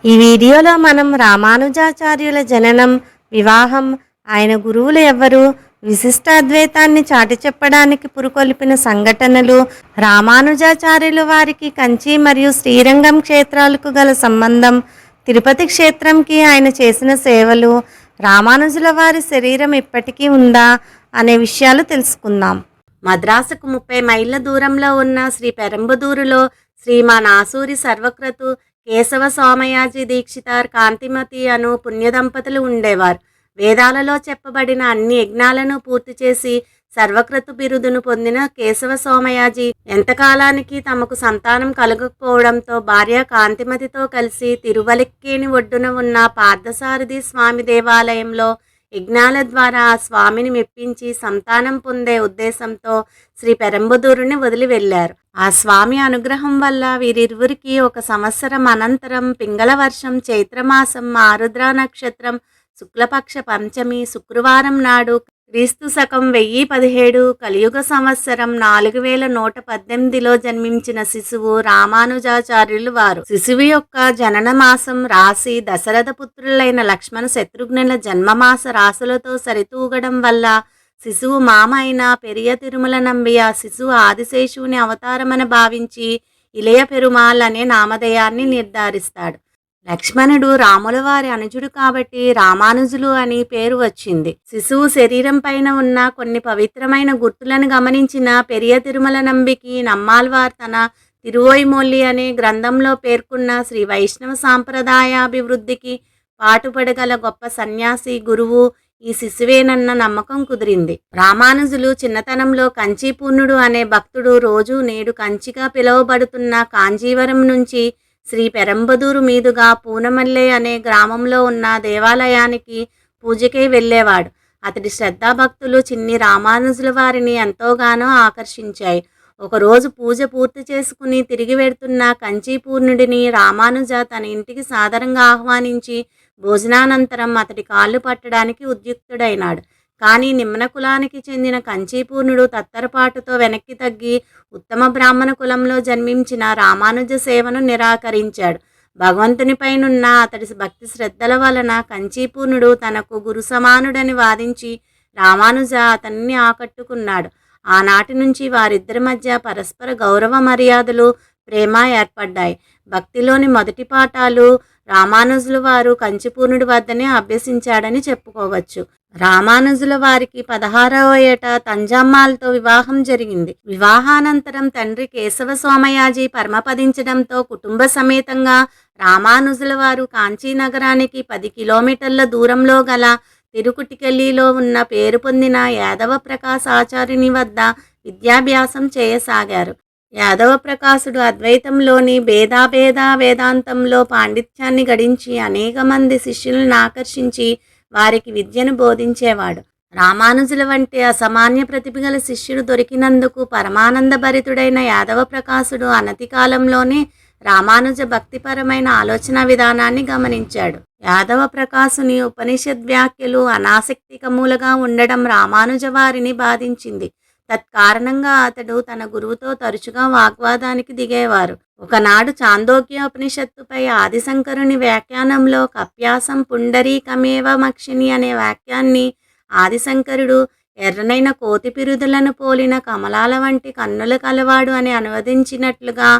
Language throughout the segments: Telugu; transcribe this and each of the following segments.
ఈ వీడియోలో మనం రామానుజాచార్యుల జననం, వివాహం, ఆయన గురువులు ఎవరు, విశిష్ట అద్వైతాన్ని చాటి చెప్పడానికి పురుకొల్పిన సంఘటనలు, రామానుజాచార్యుల వారికి కంచి మరియు శ్రీరంగం క్షేత్రాలకు గల సంబంధం, తిరుపతి క్షేత్రంకి ఆయన చేసిన సేవలు, రామానుజుల వారి శరీరం ఇప్పటికీ ఉందా అనే విషయాలు తెలుసుకుందాం. మద్రాసుకు 30 మైళ్ళ దూరంలో ఉన్న శ్రీ పెరంబదూరులో శ్రీమాన్ ఆసూరి సర్వక్రతు కేశవ సోమయాజి దీక్షితార్ కాంతిమతి అను పుణ్యదంపతులు ఉండేవారు. వేదాలలో చెప్పబడిన అన్ని యజ్ఞాలను పూర్తి చేసి సర్వక్రతు బిరుదును పొందిన కేశవ సోమయాజి ఎంతకాలానికి తమకు సంతానం కలగకపోవడంతో భార్య కాంతిమతితో కలిసి తిరువలిక్కేని ఒడ్డున ఉన్న పార్థసారథి స్వామి దేవాలయంలో యజ్ఞాల ద్వారా ఆ స్వామిని మెప్పించి సంతానం పొందే ఉద్దేశంతో శ్రీ పెరంబదూరుని వదిలి వెళ్ళారు. ఆ స్వామి అనుగ్రహం వల్ల వీరిరువురికి 1 సంవత్సరం అనంతరం పింగళ వర్షం చైత్రమాసం ఆరుద్ర నక్షత్రం శుక్లపక్ష పంచమి శుక్రవారం నాడు క్రీస్తు శకం 1017 కలియుగ సంవత్సరం 4118లో జన్మించిన శిశువు రామానుజాచార్యులు వారు. శిశువు యొక్క జనన మాసం రాశి దశరథ పుత్రులైన లక్ష్మణ శత్రుఘ్నుల జన్మమాస రాశులతో సరితూగడం వల్ల శిశువు మామ అయిన పెరియ తిరుమల నంబి ఆ శిశువు ఆదిశేషువుని అవతారమని భావించి ఇలయ పెరుమాల్ అనే నామధేయాన్ని నిర్ధారిస్తాడు. లక్ష్మణుడు రాముల వారి అనుజుడు కాబట్టి రామానుజులు అని పేరు వచ్చింది. శిశువు శరీరం పైన ఉన్న కొన్ని పవిత్రమైన గుర్తులను గమనించిన పెరియ తిరుమల నంబికి నమ్మాల్వార్ తన తిరువోయిమొల్లి అనే గ్రంథంలో పేర్కొన్న శ్రీ వైష్ణవ సాంప్రదాయాభివృద్ధికి పాటుపడగల గొప్ప సన్యాసి గురువు ఈ శిశువేనన్న నమ్మకం కుదిరింది. రామానుజులు చిన్నతనంలో కంచీపూర్ణుడు అనే భక్తుడు రోజు నేడు కంచిగా పిలువబడుతున్న కాంజీవరం నుంచి శ్రీ పెరంబదూరు మీదుగా పూనమల్లె అనే గ్రామంలో ఉన్న దేవాలయానికి పూజకై వెళ్ళేవాడు. అతడి శ్రద్ధాభక్తులు చిన్ని రామానుజుల వారిని ఎంతోగానో ఆకర్షించాయి. ఒకరోజు పూజ పూర్తి చేసుకుని తిరిగి వెడుతున్న కంచీపూర్ణుడిని రామానుజ తన ఇంటికి సాదరంగా ఆహ్వానించి భోజనానంతరం అతడి కాళ్ళు పట్టడానికి ఉద్యుక్తుడైనాడు. కానీ నిమ్న కులానికి చెందిన కంచీపూర్ణుడు తత్తరపాటుతో వెనక్కి తగ్గి ఉత్తమ బ్రాహ్మణ కులంలో జన్మించిన రామానుజ సేవను నిరాకరించాడు. భగవంతునిపైనున్న అతడి భక్తి శ్రద్ధల వలన కంచీపూర్ణుడు తనకు గురు సమానుడని వాదించి రామానుజ అతన్ని ఆకట్టుకున్నాడు. ఆనాటి నుంచి వారిద్దరి మధ్య పరస్పర గౌరవ మర్యాదలు ప్రేమ ఏర్పడ్డాయి. భక్తిలోని మొదటి పాఠాలు రామానుజుల వారు కంచిపూర్ణుడి వద్దనే అభ్యసించాడని చెప్పుకోవచ్చు. రామానుజుల వారికి 16వ ఏట తంజామ్మాల్తో వివాహం జరిగింది. వివాహానంతరం తండ్రి కేశవ సోమయాజి పరమపదించడంతో కుటుంబ సమేతంగా రామానుజుల వారు కాంచీ నగరానికి 10 కిలోమీటర్ల దూరంలో గల తిరుకుటికెల్లిలో ఉన్న పేరు పొందిన యాదవ ప్రకాశ్ ఆచార్యుని వద్ద విద్యాభ్యాసం చేయసాగారు. యాదవ ప్రకాశుడు అద్వైతంలోని భేదాభేద వేదాంతంలో పాండిత్యాన్ని గడించి అనేక మంది శిష్యులను ఆకర్షించి వారికి విద్యను బోధించేవాడు. రామానుజుల వంటి అసామాన్య ప్రతిభగల శిష్యుడు దొరికినందుకు పరమానందభరితుడైన యాదవ ప్రకాశుడు అనతి కాలంలోనే రామానుజ భక్తిపరమైన ఆలోచన విధానాన్ని గమనించాడు. యాదవ ప్రకాశుని ఉపనిషద్ వ్యాఖ్యలు అనాసక్తికములుగా ఉండడం రామానుజ వారిని బాధించింది. తత్కారణంగా అతడు తన గురువుతో తరచుగా వాగ్వాదానికి దిగేవారు. ఒకనాడు చాందోగ్యోపనిషత్తుపై ఆదిశంకరుని వ్యాఖ్యానంలో కప్యాసం పుండరీకమేవ మక్షిణి అనే వాక్యాన్ని ఆదిశంకరుడు ఎర్రనైన కోతి పిరుదులను పోలిన కమలాల వంటి కన్నుల కలవాడు అని అనువదించినట్లుగా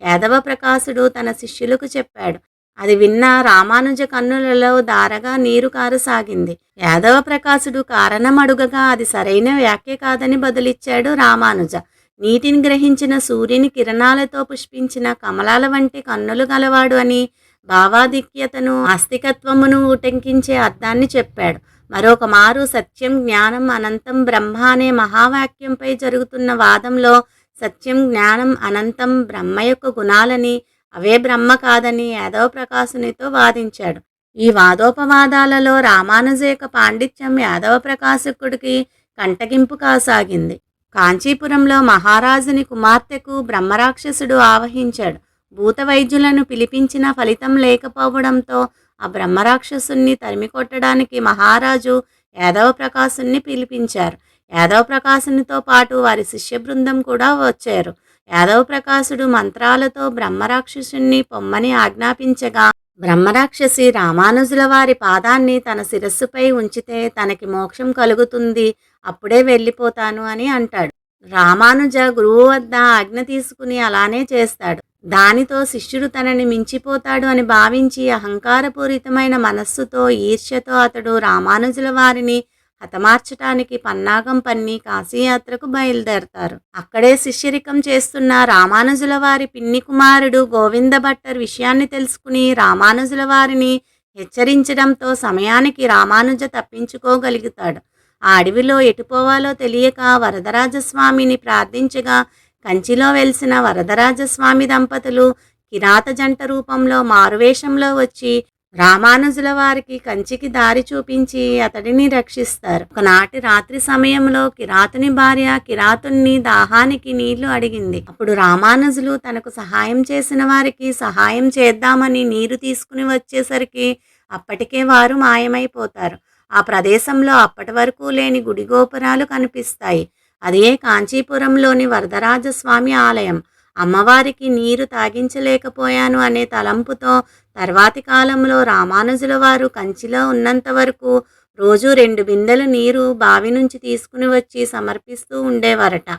యాదవ ప్రకాశుడు తన శిష్యులకు చెప్పాడు. అది విన్న రామానుజ కన్నులలో దారగా నీరు కారసాగింది. యాదవ ప్రకాశుడు కారణం అడుగగా అది సరైన వ్యాఖ్య కాదని బదులిచ్చాడు రామానుజ. నీటిని గ్రహించిన సూర్యుని కిరణాలతో పుష్పించిన కమలాల వంటి కన్నులు గలవాడు అని భావాధిక్యతను ఆస్తికత్వమును ఉటంకించే అర్థాన్ని చెప్పాడు. మరొక మారు సత్యం జ్ఞానం అనంతం బ్రహ్మ అనే మహావాక్యంపై జరుగుతున్న వాదంలో సత్యం జ్ఞానం అనంతం బ్రహ్మ యొక్క గుణాలని అవే బ్రహ్మ కాదని యాదవ ప్రకాశునితో వాదించాడు. ఈ వాదోపవాదాలలో రామానుజ యొక్క పాండిత్యం యాదవ ప్రకాశకుడికి కంటగింపు కాసాగింది. కాంచీపురంలో మహారాజుని కుమార్తెకు బ్రహ్మరాక్షసుడు ఆవహించాడు. భూత వైద్యులను పిలిపించిన ఫలితం లేకపోవడంతో ఆ బ్రహ్మరాక్షసుని తరిమికొట్టడానికి మహారాజు యాదవ ప్రకాశుని పిలిపించారు. యాదవ ప్రకాశునితో పాటు వారి శిష్య బృందం కూడా వచ్చారు. యాదవ ప్రకాశుడు మంత్రాలతో బ్రహ్మరాక్షసుని పొమ్మని ఆజ్ఞాపించగా బ్రహ్మరాక్షసి రామానుజుల వారి పాదాన్ని తన శిరస్సుపై ఉంచితే తనకి మోక్షం కలుగుతుంది, అప్పుడే వెళ్ళిపోతాను అని అంటాడు. రామానుజ గురువు వద్ద ఆజ్ఞ తీసుకుని అలానే చేస్తాడు. దానితో శిష్యుడు తనని మించిపోతాడు అని భావించి అహంకారపూరితమైన మనస్సుతో ఈర్ష్యతో అతడు రామానుజుల వారిని హతమార్చటానికి పన్నాగం పన్ని కాశీయాత్రకు బయలుదేరతారు. అక్కడే శిష్యరికం చేస్తున్న రామానుజుల వారి పిన్ని కుమారుడు గోవింద భట్టర్ విషయాన్ని తెలుసుకుని రామానుజుల వారిని హెచ్చరించడంతో సమయానికి రామానుజ తప్పించుకోగలుగుతాడు. ఆ అడవిలో ఎటుపోవాలో తెలియక వరదరాజస్వామిని ప్రార్థించగా కంచిలో వెలిసిన వరదరాజస్వామి దంపతులు కిరాత జంట రూపంలో మారువేషంలో వచ్చి రామానుజుల వారికి కంచికి దారి చూపించి అతడిని రక్షిస్తారు. ఒకనాటి రాత్రి సమయంలో కిరాతుని భార్య కిరాతుణ్ణి దాహానికి నీళ్లు అడిగింది. అప్పుడు రామానుజులు తనకు సహాయం చేసిన వారికి సహాయం చేద్దామని నీరు తీసుకుని వచ్చేసరికి అప్పటికే వారు మాయమైపోతారు. ఆ ప్రదేశంలో అప్పటి వరకు లేని గుడి గోపురాలు కనిపిస్తాయి. అదే కాంచీపురంలోని వరదరాజస్వామి ఆలయం. అమ్మవారికి నీరు తాగించలేకపోయాను అనే తలంపుతో తర్వాతి కాలంలో రామానుజుల వారు కంచిలో ఉన్నంత వరకు రోజు 2 బిందెలు నీరు బావి నుంచి తీసుకుని వచ్చి సమర్పిస్తూ ఉండేవారట.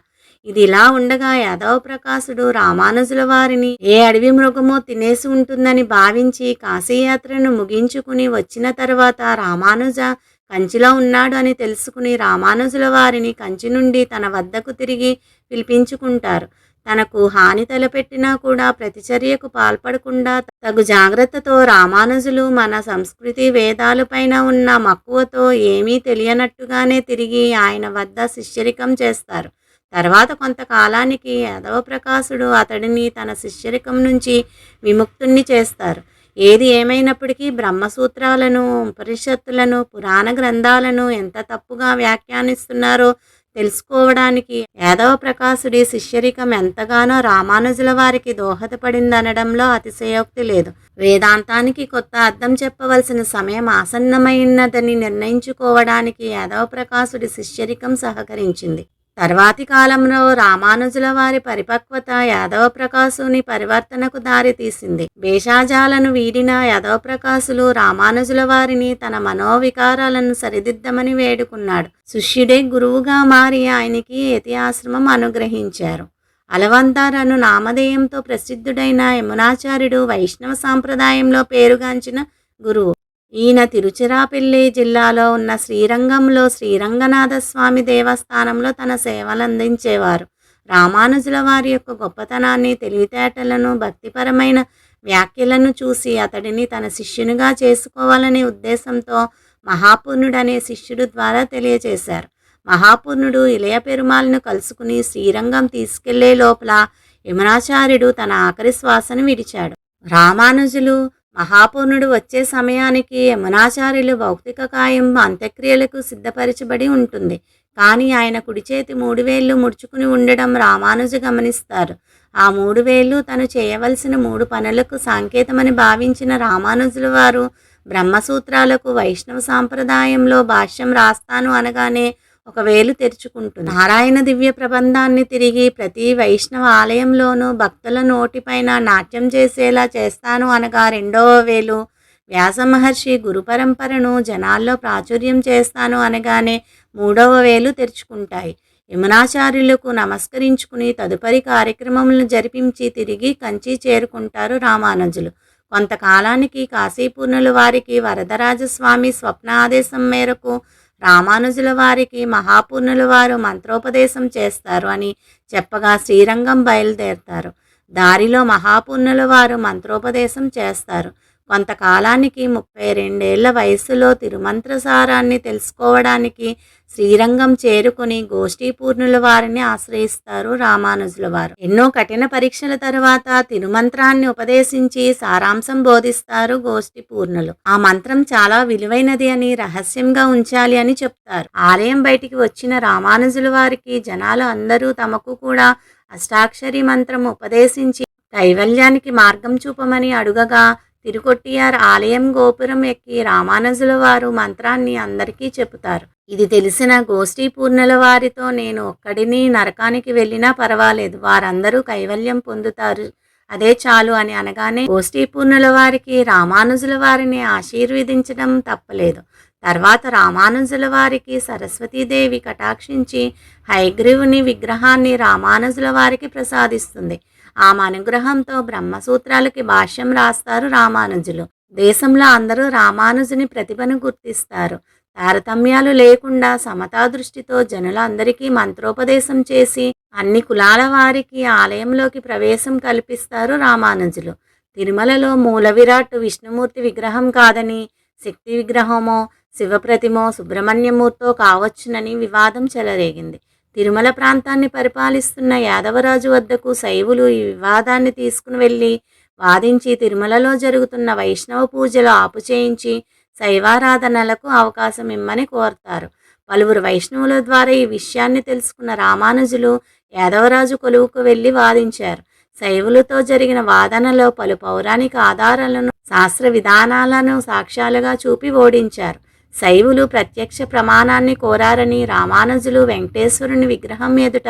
ఇది ఇలా ఉండగా యాదవ ప్రకాశుడు రామానుజుల వారిని ఏ అడవి మృగమో తినేసి ఉంటుందని భావించి కాశీయాత్రను ముగించుకుని వచ్చిన తర్వాత రామానుజ కంచిలో ఉన్నాడు అని తెలుసుకుని రామానుజుల వారిని కంచి నుండి తన వద్దకు తిరిగి పిలిపించుకుంటారు. తనకు హాని తలపెట్టినా కూడా ప్రతిచర్యకు పాల్పడకుండా తగు జాగ్రత్తతో రామానుజులు మన సంస్కృతి వేదాలపైన ఉన్న మక్కువతో ఏమీ తెలియనట్టుగానే తిరిగి ఆయన వద్ద శిష్యరికం చేస్తారు. తర్వాత కొంతకాలానికి యాదవ ప్రకాశుడు అతడిని తన శిష్యరికం నుంచి విముక్తుణ్ణి చేస్తారు. ఏది ఏమైనప్పటికీ బ్రహ్మసూత్రాలను, ఉపనిషత్తులను, పురాణ గ్రంథాలను ఎంత తప్పుగా వ్యాఖ్యానిస్తున్నారో తెలుసుకోవడానికి యాదవ ప్రకాశుడి శిష్యరికం ఎంతగానో రామానుజుల వారికి దోహదపడిందనడంలో అతిశయోక్తి లేదు. వేదాంతానికి కొత్త అర్థం చెప్పవలసిన సమయం ఆసన్నమైనదని నిర్ణయించుకోవడానికి యాదవ ప్రకాశుడి శిష్యరికం సహకరించింది. తర్వాతి కాలంలో రామానుజుల వారి పరిపక్వత యాదవ ప్రకాశుని పరివర్తనకు దారి తీసింది. భేషజాలను వీడిన యాదవ ప్రకాశులు రామానుజుల వారిని తన మనోవికారాలను సరిదిద్దమని వేడుకున్నాడు. శిష్యుడే గురువుగా మారి ఆయనకి యతి ఆశ్రమం అనుగ్రహించారు. అలవంతార్ అను నామధేయంతో ప్రసిద్ధుడైన యమునాచార్యుడు వైష్ణవ సాంప్రదాయంలో పేరుగాంచిన గురువు. ఈయన తిరుచిరాపల్లి జిల్లాలో ఉన్న శ్రీరంగంలో శ్రీరంగనాథస్వామి దేవస్థానంలో తన సేవలందించేవారు. రామానుజుల వారి యొక్క గొప్పతనాన్ని, తెలివితేటలను, భక్తిపరమైన వ్యాఖ్యలను చూసి అతడిని తన శిష్యునిగా చేసుకోవాలనే ఉద్దేశంతో మహాపూర్ణుడనే శిష్యుడు ద్వారా తెలియచేశారు. మహాపూర్ణుడు ఇళయ పెరుమాళ్ను కలుసుకుని శ్రీరంగం తీసుకెళ్లే లోపల యమునాచార్యుడు తన ఆఖరి శ్వాసను విడిచాడు. రామానుజులు మహాపూర్ణుడు వచ్చే సమయానికి యమునాచార్యులు భౌతిక కాయం అంత్యక్రియలకు సిద్ధపరచబడి ఉంటుంది. కానీ ఆయన కుడి చేతి 3 వేళ్లు ముడుచుకుని ఉండడం రామానుజు గమనిస్తారు. ఆ 3 వేళ్లు తను చేయవలసిన 3 పనులకు సంకేతమని భావించిన రామానుజుల వారు బ్రహ్మసూత్రాలకు వైష్ణవ సాంప్రదాయంలో భాష్యం రాస్తాను అనగానే 1 వేలు తెరుచుకుంటుంది. నారాయణ దివ్య ప్రబంధాన్ని తిరిగి ప్రతి వైష్ణవ ఆలయంలోనూ భక్తుల నోటిపైన నాట్యం చేసేలా చేస్తాను అనగా 2వ వేలు, వ్యాస మహర్షి గురు పరంపరను జనాల్లో ప్రాచుర్యం చేస్తాను అనగానే 3వ వేలు తెరుచుకుంటాయి. యమునాచార్యులకు నమస్కరించుకుని తదుపరి కార్యక్రమములను జరిపించి తిరిగి కంచి చేరుకుంటారు రామానుజులు. కొంతకాలానికి కాశీపూర్ణుల వారికి వరదరాజస్వామి స్వప్న ఆదేశం మేరకు రామానుజుల వారికి మహాపూర్ణుల వారు మంత్రోపదేశం చేస్తారు అని చెప్పగా శ్రీరంగం బయలుదేరతారు. దారిలో మహాపూర్ణుల వారు మంత్రోపదేశం చేస్తారు. కొంతకాలానికి 32 ఏళ్ల వయస్సులో తిరుమంత్రసారాన్ని తెలుసుకోవడానికి శ్రీరంగం చేరుకుని గోష్ఠీపూర్ణుల వారిని ఆశ్రయిస్తారు రామానుజుల వారు. ఎన్నో కఠిన పరీక్షల తరువాత తిరుమంత్రాన్ని ఉపదేశించి సారాంశం బోధిస్తారు గోష్ఠీపూర్ణులు. ఆ మంత్రం చాలా విలువైనది అని, రహస్యంగా ఉంచాలి అని చెప్తారు. ఆలయం బయటికి వచ్చిన రామానుజుల వారికి జనాలు అందరూ తమకు కూడా అష్టాక్షరి మంత్రం ఉపదేశించి కైవల్యానికి మార్గం చూపమని అడుగగా తిరుకొట్టియార్ ఆలయం గోపురం ఎక్కి రామానుజుల వారు మంత్రాన్ని అందరికీ చెబుతారు. ఇది తెలిసిన గోష్ఠీపూర్ణుల వారితో నేను ఒక్కడిని నరకానికి వెళ్ళినా పర్వాలేదు, వారందరూ కైవల్యం పొందుతారు అదే చాలు అని అనగానే గోష్ఠీపూర్ణుల వారికి రామానుజుల వారిని ఆశీర్వదించడం తప్పలేదు. తర్వాత రామానుజుల వారికి సరస్వతీదేవి కటాక్షించి హయగ్రీవుని విగ్రహాన్ని రామానుజుల వారికి ప్రసాదిస్తుంది. ఆమె అనుగ్రహంతో బ్రహ్మసూత్రాలకి భాష్యం రాస్తారు రామానుజులు. దేశంలో అందరూ రామానుజుని ప్రతిభను గుర్తిస్తారు. తారతమ్యాలు లేకుండా సమతా దృష్టితో జనులందరికీ మంత్రోపదేశం చేసి అన్ని కులాల వారికి ఆలయంలోకి ప్రవేశం కల్పిస్తారు రామానుజులు. తిరుమలలో మూల విరాట్ విష్ణుమూర్తి విగ్రహం కాదని శక్తి విగ్రహమో శివప్రతిమో సుబ్రహ్మణ్యమూర్తో కావచ్చునని వివాదం చెలరేగింది. తిరుమల ప్రాంతాన్ని పరిపాలిస్తున్న యాదవరాజు వద్దకు శైవులు ఈ వివాదాన్ని తీసుకుని వెళ్ళి వాదించి తిరుమలలో జరుగుతున్న వైష్ణవ పూజలు ఆపుచేయించి శైవారాధనలకు అవకాశం ఇమ్మని కోరతారు. పలువురు వైష్ణవుల ద్వారా ఈ విషయాన్ని తెలుసుకున్న రామానుజులు యాదవరాజు కొలువుకు వెళ్ళి వాదించారు. శైవులతో జరిగిన వాదనలో పలు పౌరాణిక ఆధారాలను శాస్త్ర విధానాలను సాక్ష్యాలుగా చూపి ఓడించారు. శైవులు ప్రత్యక్ష ప్రమాణాన్ని కోరారని రామానుజులు వెంకటేశ్వరుని విగ్రహం ఎదుట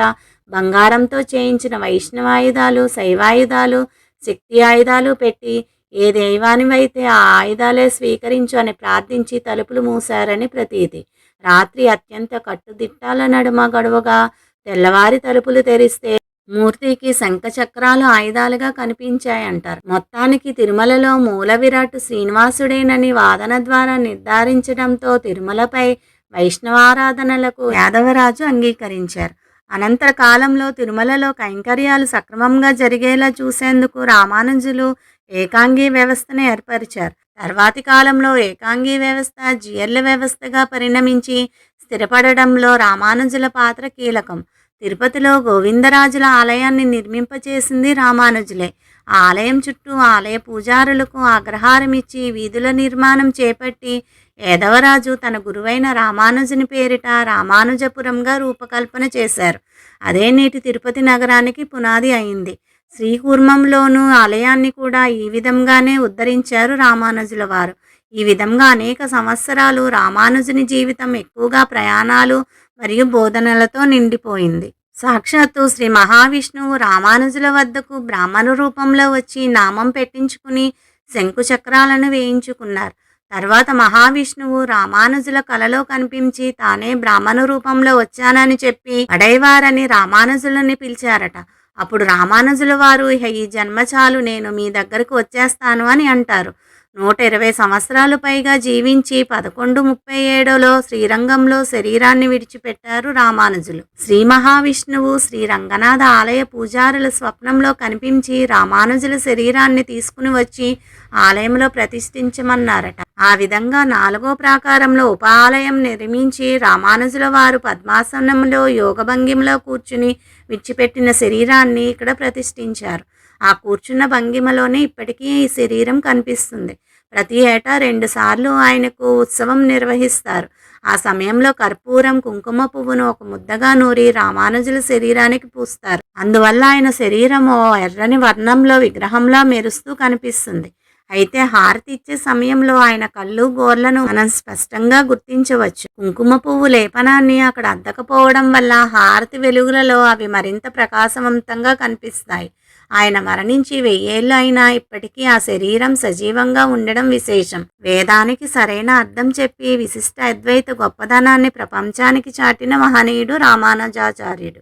బంగారంతో చేయించిన వైష్ణవాయుధాలు శైవాయుధాలు శక్తి ఆయుధాలు పెట్టి ఏ దైవానివైతే ఆ ఆయుధాలే స్వీకరించు అని ప్రార్థించి తలుపులు మూశారని ప్రతీతి. రాత్రి అత్యంత కట్టుదిట్టాల నడుమ గడువగా తెల్లవారి తలుపులు తెరిస్తే మూర్తికి శంఖచక్రాలు ఆయుధాలుగా కనిపించాయంటారు. మొత్తానికి తిరుమలలో మూల విరాట్ శ్రీనివాసుడేనని వాదన ద్వారా నిర్ధారించడంతో తిరుమలపై వైష్ణవారాధనలకు యాదవరాజు అంగీకరించారు. అనంతర కాలంలో తిరుమలలో కైంకర్యాలు సక్రమంగా జరిగేలా చూసేందుకు రామానుజులు ఏకాంగీ వ్యవస్థను ఏర్పరిచారు. తర్వాతి కాలంలో ఏకాంగీ వ్యవస్థ జియర్ల వ్యవస్థగా పరిణమించి స్థిరపడడంలో రామానుజుల పాత్ర కీలకం. తిరుపతిలో గోవిందరాజుల ఆలయాన్ని నిర్మింపచేసింది రామానుజులే. ఆ ఆలయం చుట్టూ ఆలయ పూజారులకు అగ్రహారం ఇచ్చి వీధుల నిర్మాణం చేపట్టి యాదవరాజు తన గురువైన రామానుజుని పేరిట రామానుజపురంగా రూపకల్పన చేశారు. అదే నేటి తిరుపతి నగరానికి పునాది అయింది. శ్రీకూర్మంలోనూ ఆలయాన్ని కూడా ఈ విధంగానే ఉద్ధరించారు రామానుజుల వారు. ఈ విధంగా అనేక సంవత్సరాలు రామానుజుని జీవితం ఎక్కువగా ప్రయాణాలు మరియు బోధనలతో నిండిపోయింది. సాక్షాత్తు శ్రీ మహావిష్ణువు రామానుజుల వద్దకు బ్రాహ్మణ రూపంలో వచ్చి నామం పెట్టించుకుని శంకుచక్రాలను వేయించుకున్నారు. తర్వాత మహావిష్ణువు రామానుజుల కలలో కనిపించి తానే బ్రాహ్మణ రూపంలో వచ్చానని చెప్పి అడైవారని రామానుజులని పిలిచారట. అప్పుడు రామానుజుల వారు ఈ జన్మ చాలు, నేను మీ దగ్గరకు వచ్చేస్తాను అని అంటారు. 120 సంవత్సరాలు పైగా జీవించి 1137లో శ్రీరంగంలో శరీరాన్ని విడిచిపెట్టారు రామానుజులు. శ్రీ మహావిష్ణువు శ్రీ రంగనాథ ఆలయ పూజారుల స్వప్నంలో కనిపించి రామానుజుల శరీరాన్ని తీసుకుని వచ్చి ఆలయంలో ప్రతిష్ఠించమన్నారట. ఆ విధంగా 4వ ప్రాకారంలో ఉప ఆలయం నిర్మించి రామానుజుల వారు పద్మాసనంలో యోగభంగిమలో కూర్చుని విడిచిపెట్టిన శరీరాన్ని ఇక్కడ ప్రతిష్ఠించారు. ఆ కూర్చున్న భంగిమలోనే ఇప్పటికీ ఈ శరీరం కనిపిస్తుంది. ప్రతి ఏటా 2 సార్లు ఆయనకు ఉత్సవం నిర్వహిస్తారు. ఆ సమయంలో కర్పూరం కుంకుమ పువ్వును ఒక ముద్దగా నూరి రామానుజుల శరీరానికి పూస్తారు. అందువల్ల ఆయన శరీరం ఓ ఎర్రని వర్ణంలో విగ్రహంలా మెరుస్తూ కనిపిస్తుంది. అయితే హారతి ఇచ్చే సమయంలో ఆయన కళ్ళు గోర్లను మనం స్పష్టంగా గుర్తించవచ్చు. కుంకుమ పువ్వు లేపనాన్ని అక్కడ అద్దకపోవడం వల్ల హారతి వెలుగులలో అవి మరింత ప్రకాశవంతంగా కనిపిస్తాయి. ఆయన మరణించి 1000 ఏళ్ళు అయినా ఇప్పటికీ ఆ శరీరం సజీవంగా ఉండడం విశేషం. వేదానికి సరైన అర్థం చెప్పి విశిష్ట అద్వైత గొప్పదనాన్ని ప్రపంచానికి చాటిన మహనీయుడు రామానుజాచార్యుడు.